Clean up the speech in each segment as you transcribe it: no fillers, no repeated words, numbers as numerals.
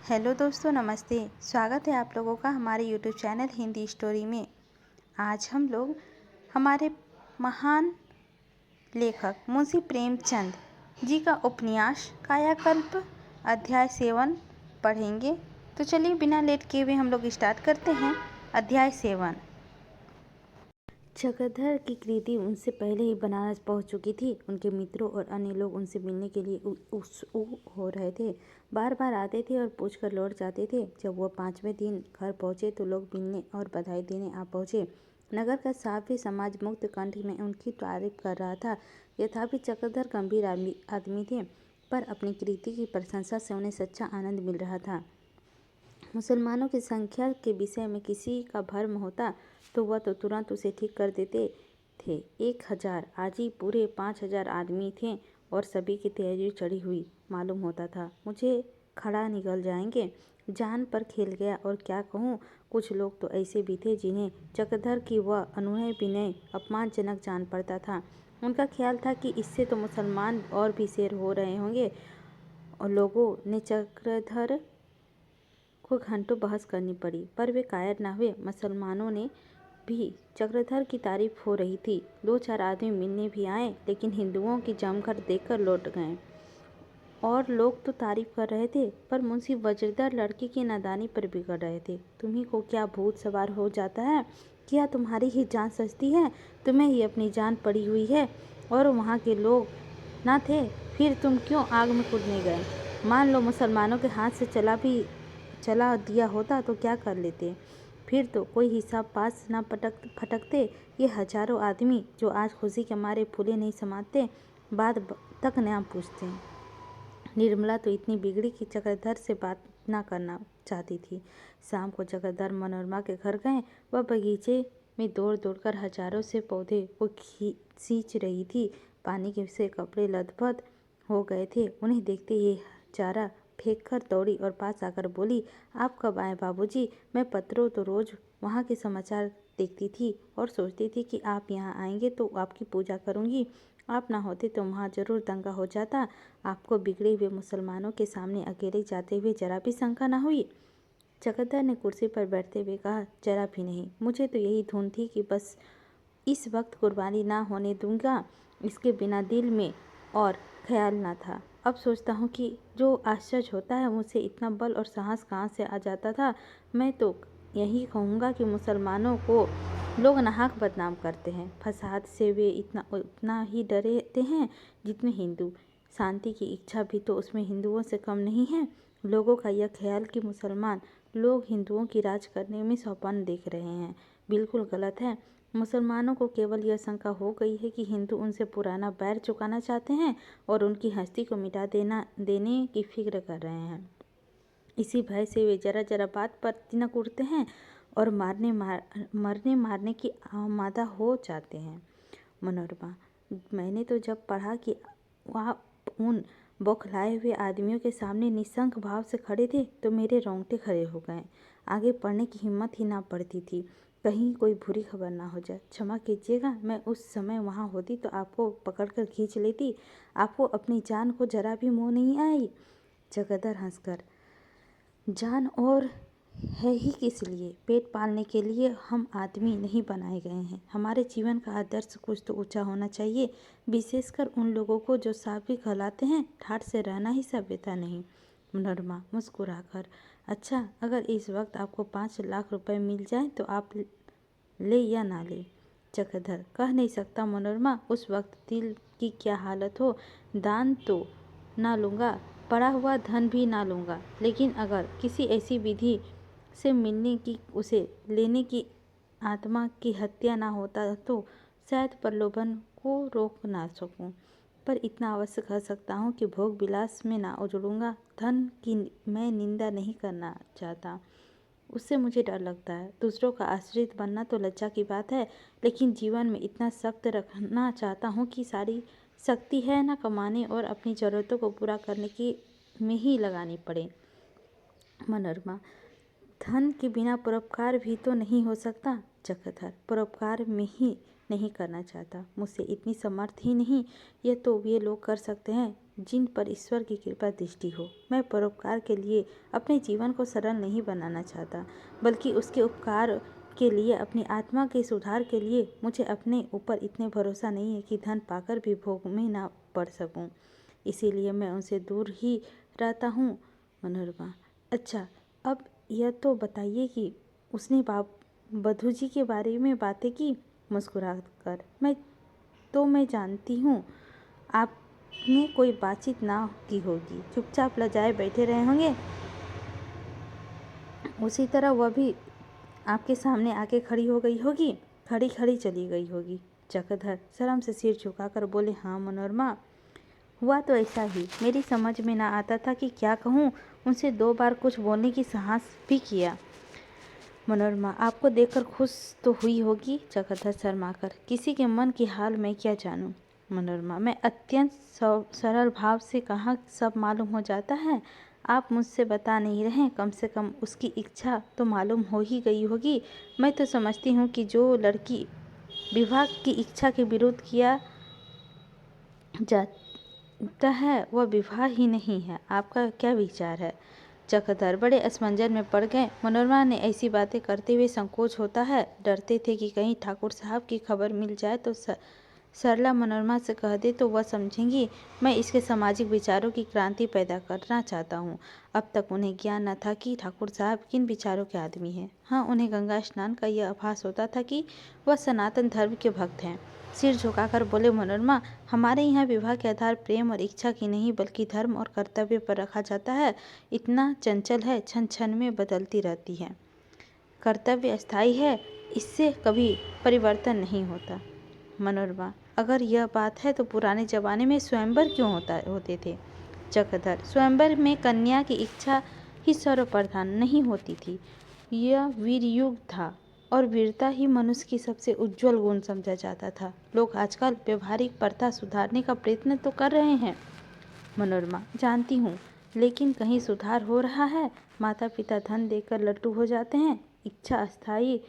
Hello दोस्तों, नमस्ते। स्वागत है आप लोगों का हमारे यूट्यूब चैनल हिंदी स्टोरी में। आज हम लोग हमारे महान लेखक मुंशी प्रेमचंद जी का उपन्यास कायाकल्प अध्याय 7 पढ़ेंगे। तो चलिए बिना लेट किए हुए हम लोग स्टार्ट करते हैं। अध्याय 7। चक्रधर की कृति उनसे पहले ही बनारस पहुंच चुकी थी। उनके मित्रों और अन्य लोग उनसे मिलने के लिए उत्सुक हो रहे थे। बार बार आते थे और पूछकर लौट जाते थे। जब वह 5वें दिन घर पहुंचे तो लोग मिलने और बधाई देने आ पहुंचे। नगर का साफी समाज मुक्त कंठ में उनकी तारीफ कर रहा था। यथापि चक्रधर गंभीर आदमी थे, पर अपनी कृति की प्रशंसा से उन्हें सच्चा आनंद मिल रहा था। मुसलमानों की संख्या के विषय में किसी का भ्रम होता तो वह तो तुरंत उसे ठीक कर देते थे। 1000 आज ही पूरे 5000 आदमी थे और सभी की तैयारी चढ़ी हुई मालूम होता था। मुझे खड़ा निकल जाएंगे, जान पर खेल गया। और क्या कहूँ, कुछ लोग तो ऐसे भी थे जिन्हें चक्रधर की वह अनुनय विनय अपमानजनक जान पड़ता था। उनका ख्याल था कि इससे तो मुसलमान और भी शेर हो रहे होंगे। और लोगों ने चक्रधर को घंटों बहस करनी पड़ी, पर वे कायर न हुए। मुसलमानों ने भी चक्रधर की तारीफ हो रही थी। 2-4 आदमी मिलने भी आए, लेकिन हिंदुओं की जमघट देखकर लौट गए। और लोग तो तारीफ कर रहे थे, पर मुंशी वज्रधर लड़की की नादानी पर बिगड़ रहे थे। तुम्ही को क्या भूत सवार हो जाता है? क्या तुम्हारी ही जान सस्ती है? तुम्हें ही अपनी जान पड़ी हुई है और वहाँ के लोग ना थे, फिर तुम क्यों आग में कूदने गए? मान लो मुसलमानों के हाथ से चला दिया होता तो क्या कर लेते? फिर तो कोई हिसाब पास ना फटकते। ये हजारों आदमी जो आज खुशी के मारे फूले नहीं समाते, बात तक न पूछते। निर्मला तो इतनी बिगड़ी कि चक्रधर से बात ना करना चाहती थी। शाम को चक्रधर मनोरमा के घर गए। वह बगीचे में दौड़ दौड़कर हजारों से पौधे को सींच रही थी। पानी के से कपड़े लथपथ हो गए थे। उन्हें देखते ही चारा फेंक कर दौड़ी और पास आकर बोली, आप कब आए बाबूजी? मैं पत्रों तो रोज वहाँ के समाचार देखती थी और सोचती थी कि आप यहाँ आएंगे तो आपकी पूजा करूँगी। आप ना होते तो वहाँ जरूर दंगा हो जाता। आपको बिगड़े हुए मुसलमानों के सामने अकेले जाते हुए जरा भी शंका न हुई? चक्रधर ने कुर्सी पर बैठते हुए कहा, जरा भी नहीं। मुझे तो यही धुन थी कि बस इस वक्त कुर्बानी ना होने दूंगा। इसके बिना दिल में और ख्याल ना था। अब सोचता हूँ कि जो आश्चर्य होता है, मुझसे इतना बल और साहस कहाँ से आ जाता था। मैं तो यही कहूँगा कि मुसलमानों को लोग नाहक बदनाम करते हैं। फसाद से वे उतना ही डरते हैं जितने हिंदू। शांति की इच्छा भी तो उसमें हिंदुओं से कम नहीं है। लोगों का यह ख्याल कि मुसलमान लोग हिंदुओं की राज करने में सौपान देख रहे हैं, बिल्कुल गलत है। मुसलमानों को केवल यह शंका हो गई है कि हिंदू उनसे पुराना बैर चुकाना चाहते हैं और उनकी हस्ती को मिटा देने की फिक्र कर रहे हैं। इसी भय से वे जरा जरा बात पर तिनक उठते हैं और मरने मारने की आमादा हो जाते हैं। मनोरमा, मैंने तो जब पढ़ा कि आप उन बौखलाए हुए आदमियों के सामने निशंक भाव से खड़े थे तो मेरे रोंगटे खड़े हो गए। आगे पढ़ने की हिम्मत ही ना पड़ती थी, कहीं कोई बुरी खबर ना हो जाए। क्षमा कीजिएगा, मैं उस समय वहाँ होती तो आपको पकड़कर खींच लेती। आपको अपनी जान को जरा भी मोह नहीं आई? चक्रधर हंसकर, जान और है ही किस लिए? पेट पालने के लिए हम आदमी नहीं बनाए गए हैं। हमारे जीवन का आदर्श कुछ तो ऊंचा होना चाहिए, विशेषकर उन लोगों को जो साफ कहलाते हैं। ठाठ से रहना ही सभ्यता नहीं। मनोरमा मुस्कुराकर, अच्छा, अगर इस वक्त आपको 5 लाख रुपए मिल जाए तो आप ले या ना ले? चक्रधर, कह नहीं सकता मनोरमा, उस वक्त दिल की क्या हालत हो। दान तो ना लूँगा, पड़ा हुआ धन भी ना लूँगा, लेकिन अगर किसी ऐसी विधि से मिलने की, उसे लेने की आत्मा की हत्या ना होता तो शायद प्रलोभन को रोक ना सकूं। पर इतना अवश्य कह सकता हूँ कि भोग विलास में ना उजड़ूंगा। धन की मैं निंदा नहीं करना चाहता, उससे मुझे डर लगता है। दूसरों का आश्रित बनना तो लज्जा की बात है, लेकिन जीवन में इतना सख्त रखना चाहता हूँ कि सारी शक्ति है ना कमाने और अपनी ज़रूरतों को पूरा करने की में ही लगानी पड़े। मनोरमा, धन के बिना परोपकार भी तो नहीं हो सकता। चक्रधर, परोपकार में ही नहीं करना चाहता, मुझसे इतनी समर्थ ही नहीं। यह तो वे लोग कर सकते हैं जिन पर ईश्वर की कृपा दृष्टि हो। मैं परोपकार के लिए अपने जीवन को सरल नहीं बनाना चाहता, बल्कि उसके उपकार के लिए, अपनी आत्मा के सुधार के लिए। मुझे अपने ऊपर इतने भरोसा नहीं है कि धन पाकर भी भोग में ना पड़ सकूं। इसीलिए मैं उनसे दूर ही रहता हूँ। मनोरमा: अच्छा, अब यह तो बताइए कि उसने बधू जी के बारे में बातें की? मुस्कुराकर: मैं जानती हूँ आपने कोई बातचीत ना की होगी, चुपचाप लजाए बैठे रहे होंगे। उसी तरह वह भी आपके सामने आके खड़ी हो गई होगी, खड़ी खड़ी चली गई होगी। चक्रधर शर्म से सिर झुकाकर बोले: हाँ मनोरमा, हुआ तो ऐसा ही। मेरी समझ में ना आता था कि क्या कहूँ। उनसे 2 बार कुछ बोलने की साहस भी किया। मनोरमा: आपको देखकर खुश तो हुई होगी। चक्रधर शर्माकर: किसी के मन की हाल मैं क्या जानूं। मनोरमा: मैं अत्यंत सरल भाव से कहाँ सब मालूम हो जाता है। आप मुझसे बता नहीं रहे, कम से कम उसकी इच्छा तो मालूम हो ही गई होगी। मैं तो समझती हूँ कि जो लड़की विवाह की इच्छा के विरुद्ध किया जाता है वह विवाह ही नहीं है। आपका क्या विचार है? चक्रधर बड़े असमंजस में पड़ गए। मनोरमा ने ऐसी बातें करते हुए संकोच होता है। डरते थे कि कहीं ठाकुर साहब की खबर मिल जाए तो सरला मनोरमा से कह दे तो वह समझेंगी मैं इसके सामाजिक विचारों की क्रांति पैदा करना चाहता हूँ। अब तक उन्हें ज्ञान न था कि ठाकुर साहब किन विचारों के आदमी हैं। हाँ, उन्हें गंगा स्नान का यह आभास होता था कि वह सनातन धर्म के भक्त हैं। सिर झुकाकर बोले मनोरमा: हमारे यहाँ विवाह के आधार प्रेम और इच्छा की नहीं बल्कि धर्म और कर्तव्य पर रखा जाता है। इतना चंचल है, क्षण क्षण में बदलती रहती है। कर्तव्य अस्थायी है, इससे कभी परिवर्तन नहीं होता। मनोरमा: अगर यह बात है तो पुराने जमाने में स्वयंवर क्यों होते थे? चक्रधर: स्वयंवर में कन्या की इच्छा ही सर्वप्रधान नहीं होती थी। यह वीर युग था और वीरता ही मनुष्य की सबसे उज्जवल गुण समझा जाता था। लोग आजकल व्यवहारिक प्रथा सुधारने का प्रयत्न तो कर रहे हैं। मनोरमा: जानती हूँ, लेकिन कहीं सुधार हो रहा है? माता पिता धन देकर लट्टू हो जाते हैं। इच्छा अस्थायी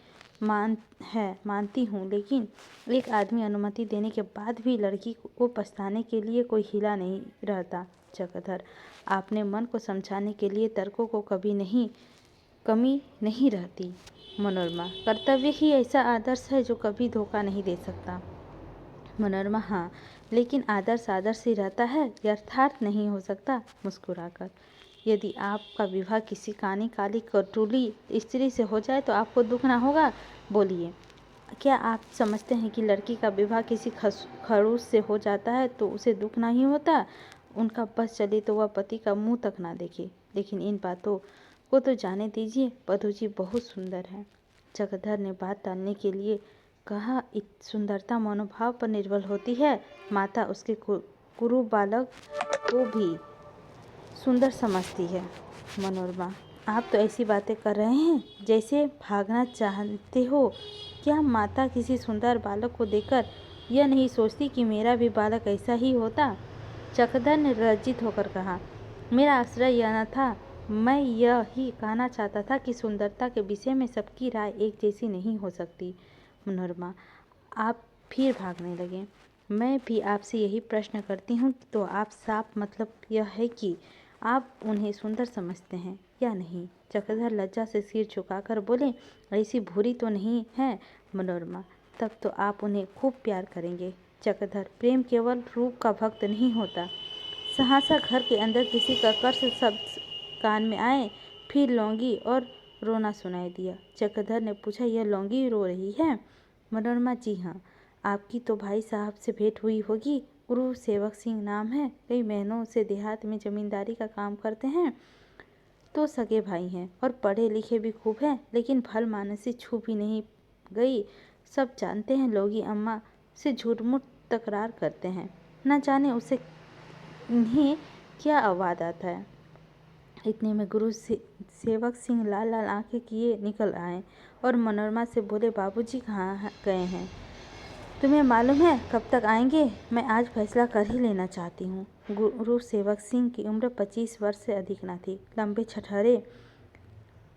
मानती हूँ, लेकिन एक आदमी अनुमति देने के बाद भी लड़की को पछताने के लिए कोई हीला नहीं रहता। चक्रधर: आपने मन को समझाने के लिए तर्कों को कमी नहीं रहती। मनोरमा: कर्तव्य ही ऐसा आदर्श है जो कभी धोखा नहीं दे सकता। मनोरमा: हाँ, लेकिन आदर्श ही रहता है, यथार्थ नहीं हो सकता। मुस्कुराकर: यदि आपका विवाह किसी कानी काली कटुली स्त्री से हो जाए तो आपको दुख ना होगा? बोलिए, क्या आप समझते हैं कि लड़की का विवाह किसी खड़ूस से हो जाता है तो उसे दुख नहीं होता? उनका बस चले तो वह पति का मुंह तक ना देखे। लेकिन इन बातों को तो जाने दीजिए, बधू जी बहुत सुंदर है। चक्रधर ने बात टालने के लिए कहा, सुंदरता मनोभाव पर निर्भर होती है। माता उसके कुरु बालक को भी सुंदर समझती है। मनोरमा: आप तो ऐसी बातें कर रहे हैं जैसे भागना चाहते हो। क्या माता किसी सुंदर बालक को देखकर यह नहीं सोचती कि मेरा भी बालक ऐसा ही होता? चक्रधर ने लज्जित होकर कहा, मेरा आश्रय यह न था। मैं यह ही कहना चाहता था कि सुंदरता के विषय में सबकी राय एक जैसी नहीं हो सकती। मनोरमा: आप फिर भागने लगे। मैं भी आपसे यही प्रश्न करती हूँ तो आप साफ मतलब यह है कि आप उन्हें सुंदर समझते हैं या नहीं? चक्रधर लज्जा से सिर झुकाकर बोले, ऐसी भूरी तो नहीं है मनोरमा, तब तो आप उन्हें खूब प्यार करेंगे। चक्रधर: प्रेम केवल रूप का भक्त नहीं होता। सहसा घर के अंदर किसी का कर्ष शब्द कान में आए, फिर लौंगी और रोना सुनाई दिया। चक्रधर ने पूछा, यह लौंगी रो रही है? मनोरमा: जी हाँ, आपकी तो भाई साहब से भेंट हुई होगी। गुरु सेवक सिंह नाम है, कई महीनों से देहात में जमींदारी का काम करते हैं। तो सगे भाई हैं और पढ़े लिखे भी खूब हैं, लेकिन भल मानसी छू भी नहीं गई। सब जानते हैं लोगी अम्मा से झूठ-मूठ तकरार करते हैं, न जाने उसे इन्हें क्या आवाज़ आता है। इतने में गुरु सेवक सिंह लाल लाल आंखें किए निकल आए और मनोरमा से बोले, बाबूजी कहाँ गए हैं? तुम्हें मालूम है कब तक आएंगे? मैं आज फैसला कर ही लेना चाहती हूँ। गुरु सेवक सिंह की उम्र 25 वर्ष से अधिक न थी। लंबे छठहरे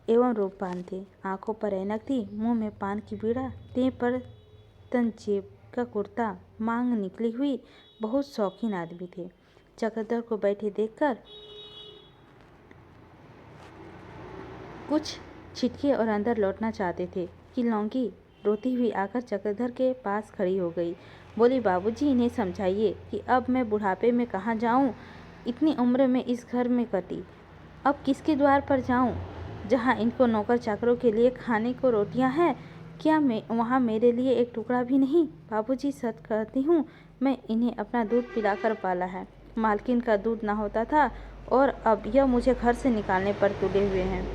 एवं रूपवान थे। आंखों पर ऐनक थी, मुंह में पान की बीड़ा, देह पर तंजेब का कुर्ता, मांग निकली हुई, बहुत शौकीन आदमी थे। चक्रधर को बैठे देखकर कुछ छिटके और अंदर लौटना चाहते थे कि लौंगी रोती हुई आकर चक्रधर के पास खड़ी हो गई। बोली, बाबूजी, इन्हें समझाइए कि अब मैं बुढ़ापे में कहाँ जाऊँ। इतनी उम्र में इस घर में कटी, अब किसके द्वार पर जाऊँ जहाँ इनको नौकर चाकरों के लिए खाने को रोटियाँ हैं। क्या मैं वहाँ मेरे लिए एक टुकड़ा भी नहीं? बाबूजी, सच कहती हूँ, मैं इन्हें अपना दूध पिलाकर पाला है। मालकिन का दूध ना होता था और अब यह मुझे घर से निकालने पर तुले हुए हैं।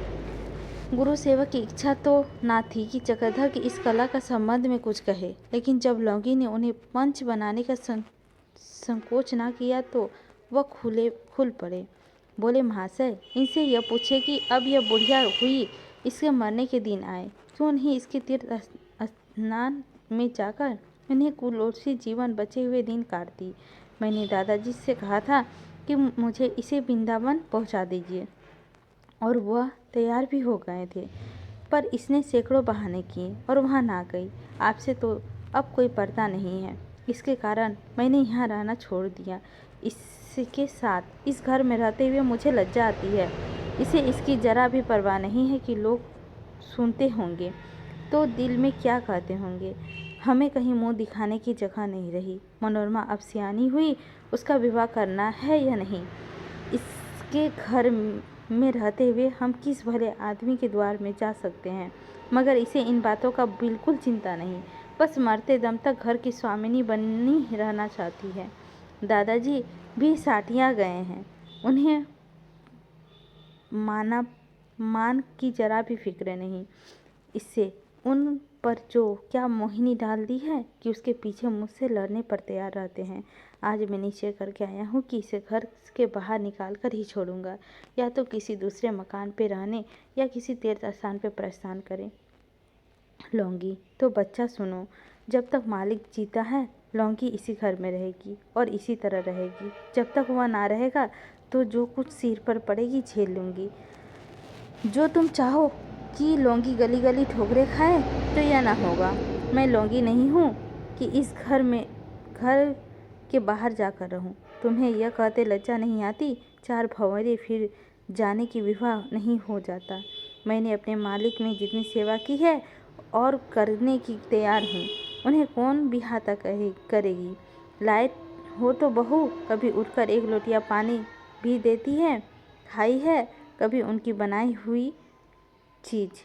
गुरु सेवक की इच्छा तो ना थी कि चक्रधर की इस कला का संबंध में कुछ कहे, लेकिन जब लौंगी ने उन्हें पंच बनाने का संकोच ना किया तो वह खुल पड़े। बोले, महाशय, इनसे यह पूछे कि अब यह बुढ़िया हुई, इसके मरने के दिन आए, क्यों नहीं इसके तीर्थ स्नान में जाकर इन्हें कुलोसी जीवन बचे हुए दिन काट दी। मैंने दादाजी से कहा था कि मुझे इसे वृंदावन पहुंचा दीजिए और वह तैयार भी हो गए थे, पर इसने सैकड़ों बहाने किए और वहाँ ना गई। आपसे तो अब कोई पर्दा नहीं है, इसके कारण मैंने यहाँ रहना छोड़ दिया। इसके साथ इस घर में रहते हुए मुझे लज्जा आती है। इसे इसकी जरा भी परवाह नहीं है कि लोग सुनते होंगे तो दिल में क्या कहते होंगे। हमें कहीं मुंह दिखाने की जगह नहीं रही। मनोरमा अब सियानी हुई, उसका विवाह करना है या नहीं। इसके घर में रहते हुए हम किस भले आदमी के द्वार में जा सकते हैं, मगर इसे इन बातों का बिल्कुल चिंता नहीं। बस मरते दम तक घर की स्वामिनी बनी रहना चाहती है। दादाजी भी साटिया गए हैं, उन्हें मान की जरा भी फिक्र नहीं। इससे उन पर जो क्या मोहिनी डाल दी है कि उसके पीछे मुझसे लड़ने पर तैयार रहते हैं। आज मैं निश्चय करके आया हूँ कि इसे घर के बाहर निकाल कर ही छोड़ूंगा, या तो किसी दूसरे मकान पे रहने या किसी तीर्थ स्थान पे प्रस्थान करें। लौंगी, तो बच्चा सुनो, जब तक मालिक जीता है लौंगी इसी घर में रहेगी और इसी तरह रहेगी। जब तक वह ना रहेगा तो जो कुछ सिर पर पड़ेगी झेल लूँगी। जो तुम चाहो कि लौंगी गली गली ठोकरे खाए तो यह ना होगा। मैं लौंगी नहीं हूँ कि इस घर के बाहर जाकर रहूँ। तुम्हें यह कहते लज्जा नहीं आती? 4 भंवरे फिर जाने की विवाह नहीं हो जाता। मैंने अपने मालिक में जितनी सेवा की है और करने की तैयार हूँ, उन्हें कौन बिहाता करेगी। लाए हो तो बहू कभी उठकर 1 लोटिया पानी भी देती है, खाई है कभी उनकी बनाई हुई चीज़।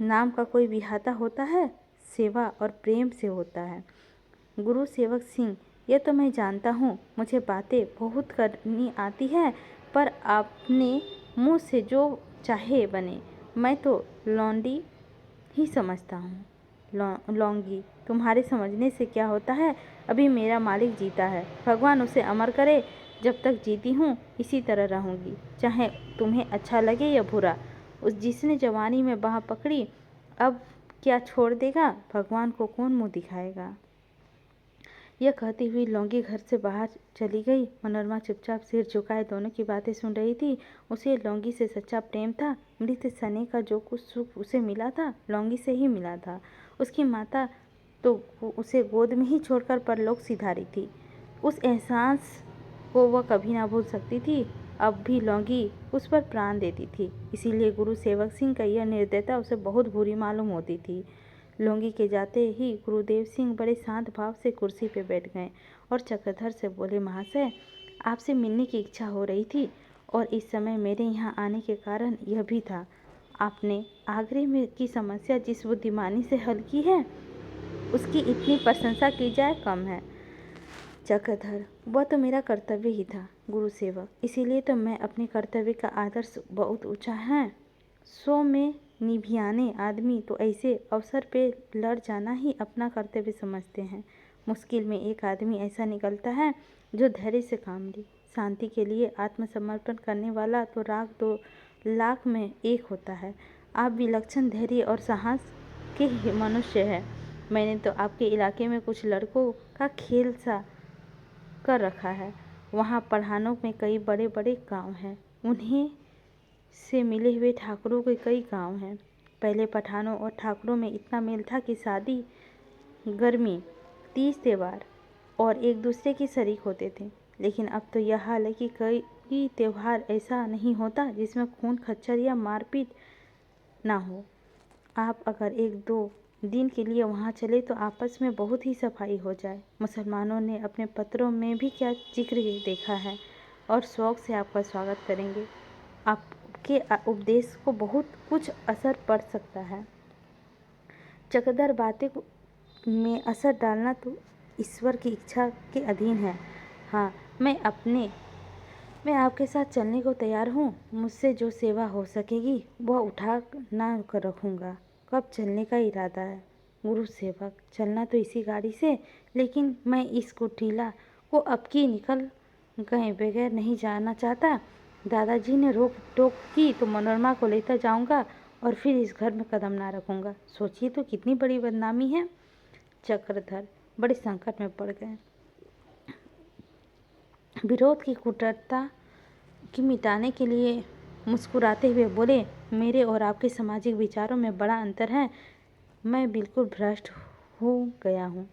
नाम का कोई बिहाता होता है, सेवा और प्रेम से होता है। गुरु सेवक सिंह, यह तो मैं जानता हूँ, मुझे बातें बहुत करनी आती है, पर आपने मुँह से जो चाहे बने। मैं तो लौंडी ही समझता हूँ। लौंगी, तुम्हारे समझने से क्या होता है। अभी मेरा मालिक जीता है, भगवान उसे अमर करे। जब तक जीती हूँ इसी तरह रहूँगी, चाहे तुम्हें अच्छा लगे या बुरा। उस जिसने जवानी में बाह पकड़ी अब क्या छोड़ देगा, भगवान को कौन मुँह दिखाएगा। यह कहती हुई लौंगी घर से बाहर चली गई। मनोरमा चुपचाप सिर झुकाए दोनों की बातें सुन रही थी। उसे लौंगी से सच्चा प्रेम था। मृत सने का जो कुछ सुख उसे मिला था लौंगी से ही मिला था। उसकी माता तो उसे गोद में ही छोड़कर परलोक सिधारी थी। उस एहसास को वह कभी ना भूल सकती थी। अब भी लौंगी उस पर प्राण देती थी, इसीलिए गुरु सेवक सिंह का यह निर्दयता उसे बहुत बुरी मालूम होती थी। लौंगी के जाते ही गुरुदेव सिंह बड़े शांत भाव से कुर्सी पर बैठ गए और चक्रधर से बोले, महाशय, आपसे मिलने की इच्छा हो रही थी और इस समय मेरे यहाँ आने के कारण यह भी था। आपने आगरे में की समस्या जिस बुद्धिमानी से हल की है उसकी इतनी प्रशंसा की जाए कम है। चक्रधर, वह तो मेरा कर्तव्य ही था गुरु सेवक, इसीलिए तो मैं अपने कर्तव्य का आदर्श बहुत ऊंचा है। 100 में निभियाने आदमी तो ऐसे अवसर पे लड़ जाना ही अपना कर्तव्य समझते हैं। मुश्किल में एक आदमी ऐसा निकलता है जो धैर्य से काम ले। शांति के लिए आत्मसमर्पण करने वाला तो 2 लाख में एक होता है। आप विलक्षण धैर्य और साहस के ही मनुष्य हैं। मैंने तो आपके इलाके में कुछ लड़कों का खेल सा कर रखा है। वहाँ पठानों में कई बड़े बड़े गांव हैं, उन्हें से मिले हुए ठाकुरों के कई गांव हैं। पहले पठानों और ठाकुरों में इतना मेल था कि शादी, गर्मी, तीज त्योहार और एक दूसरे के शरीक होते थे। लेकिन अब तो यह हाल है कि कोई त्यौहार ऐसा नहीं होता जिसमें खून खच्चर या मारपीट ना हो। आप अगर 1-2 दिन के लिए वहाँ चले तो आपस में बहुत ही सफाई हो जाए। मुसलमानों ने अपने पत्रों में भी क्या जिक्र देखा है और शौक़ से आपका स्वागत करेंगे। आपके उपदेश को बहुत कुछ असर पड़ सकता है। चक्रधर बातें में असर डालना तो ईश्वर की इच्छा के अधीन है। हाँ, मैं आपके साथ चलने को तैयार हूँ। मुझसे जो सेवा हो सकेगी वह उठा ना कर रखूँगा। कब चलने का इरादा है? गुरु सेवक, चलना तो इसी गाड़ी से, लेकिन मैं इस कुटीला को अब की निकल गए बगैर नहीं जाना चाहता। दादाजी ने रोक टोक की तो मनोरमा को लेकर जाऊंगा और फिर इस घर में कदम ना रखूंगा। सोचिए तो कितनी बड़ी बदनामी है। चक्रधर बड़े संकट में पड़ गए। विरोध की कुटिलता की मिटाने के लिए मुस्कुराते हुए बोले, मेरे और आपके सामाजिक विचारों में बड़ा अंतर है। मैं बिल्कुल भ्रष्ट हो गया हूँ।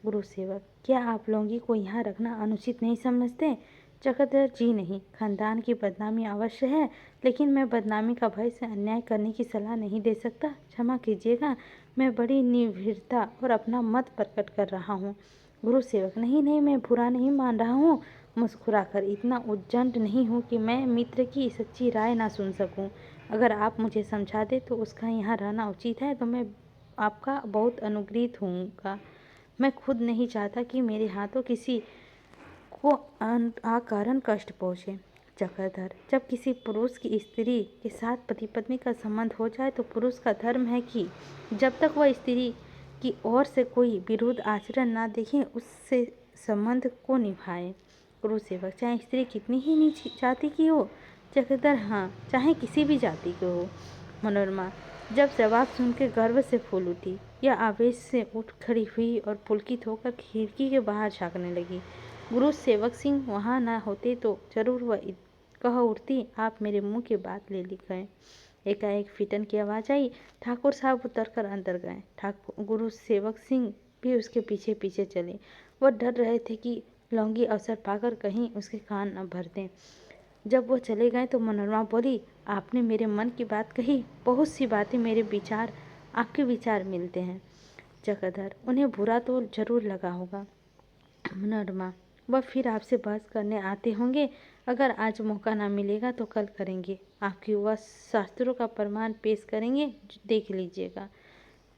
गुरु सेवक, क्या आप लौंगी को यहाँ रखना अनुचित नहीं समझते? चक्रधर जी नहीं, खानदान की बदनामी अवश्य है, लेकिन मैं बदनामी का भय से अन्याय करने की सलाह नहीं दे सकता। क्षमा कीजिएगा, मैं बड़ी निर्भीकता और अपना मत प्रकट कर रहा हूँ। गुरु सेवक, नहीं नहीं, मैं बुरा नहीं मान रहा हूँ। मुस्कुराकर, इतना उद्दंड नहीं हूँ कि मैं मित्र की सच्ची राय ना सुन सकूँ। अगर आप मुझे समझा दें तो उसका यहाँ रहना उचित है तो मैं आपका बहुत अनुग्रहित होऊंगा। मैं खुद नहीं चाहता कि मेरे हाथों किसी को अकारण कष्ट पहुँचे। चक्रधर, जब किसी पुरुष की स्त्री के साथ पति पत्नी का संबंध हो जाए तो पुरुष का धर्म है कि जब तक वह स्त्री की ओर से कोई विरुद्ध आचरण ना देखे उससे संबंध को निभाए। गुरु सेवक, चाहे स्त्री कितनी ही नीच जाति की हो? चक्रधर, हाँ, चाहे किसी भी जाति की हो। मनोरमा जब जवाब सुनकर गर्व से फूल उठी। यह आवेश से उठ खड़ी हुई और पुलकित होकर खिड़की के बाहर झाँकने लगी। गुरु सेवक सिंह वहाँ न होते तो जरूर वह कह उठती, आप मेरे मुंह की बात ले ली गए। एकाएक फिटन की आवाज़ आई। ठाकुर साहब उतरकर अंदर गए। गुरु सेवक सिंह भी उसके पीछे पीछे चले। वह डर रहे थे कि लौंगी अवसर पाकर कहीं उसके कान न भर दें। जब वह चले गए तो मनोरमा बोली, आपने मेरे मन की बात कही। बहुत सी बातें मेरे विचार आपके विचार मिलते हैं। चक्रधर, उन्हें बुरा तो जरूर लगा होगा। मनोरमा, वह फिर आपसे बहस करने आते होंगे। अगर आज मौका ना मिलेगा तो कल करेंगे। आपकी वह शास्त्रों का प्रमाण पेश करेंगे, देख लीजिएगा।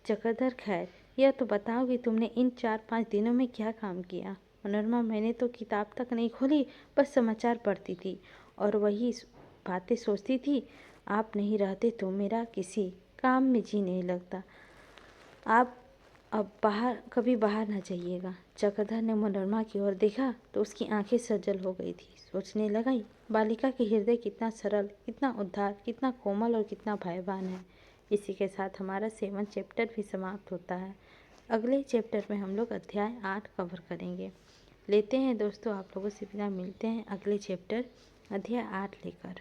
चक्रधर, खैर यह तो बताओ कि तुमने इन 4-5 दिनों में क्या काम किया? मनोरमा, मैंने तो किताब तक नहीं खोली, बस समाचार पढ़ती थी और वही बातें सोचती थी। आप नहीं रहते तो मेरा किसी काम में जी नहीं लगता। आप अब कभी बाहर न जाइएगा। चक्रधर ने मनोरमा की ओर देखा तो उसकी आंखें सजल हो गई थी। सोचने लगी, बालिका के हृदय कितना सरल, कितना उदार, कितना कोमल और कितना भयवान है। इसी के साथ हमारा 7वां चैप्टर भी समाप्त होता है। अगले चैप्टर में हम लोग अध्याय 8 कवर करेंगे। लेते हैं दोस्तों, आप लोगों से विदा, मिलते हैं अगले चैप्टर अध्याय 8 लेकर।